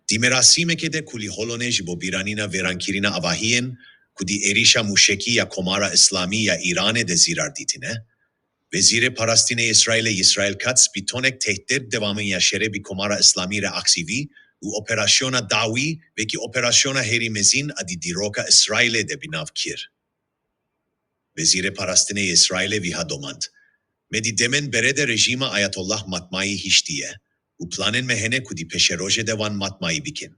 Di merasime de kuli holonej bo biranina verankirina avahiyen, kudi erisha muşeki ya komara İslami ya İran'e de zirar ditine, Vezire parastine İsrail Katz bitonek tehdit devamın yaşere bir komara İslami re aksivi, u operasyona davi ve ki operasyona herimezin adi diroka İsrail'e de binav kir. Vezire parastine İsrail'e viha domant. Medi demen berede rejima Ayatollah matmayı hiç diye, u planen mehene kudi peşeroje devan matmayı bikin.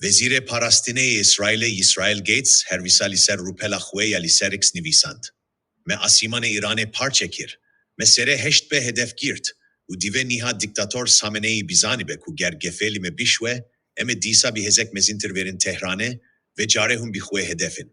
Vezire parastine İsrail Gates her visal iser rupela hueya liserix nivisant. Me asimane İran'e parçekir. Mesere heşt be hedef girt. U dive niha diktatör Sameneyi bizanibe ku gergefeli me bişwe, eme disa bi hezek mezintir verin Tehran'e ve carehun bi hue hedefin.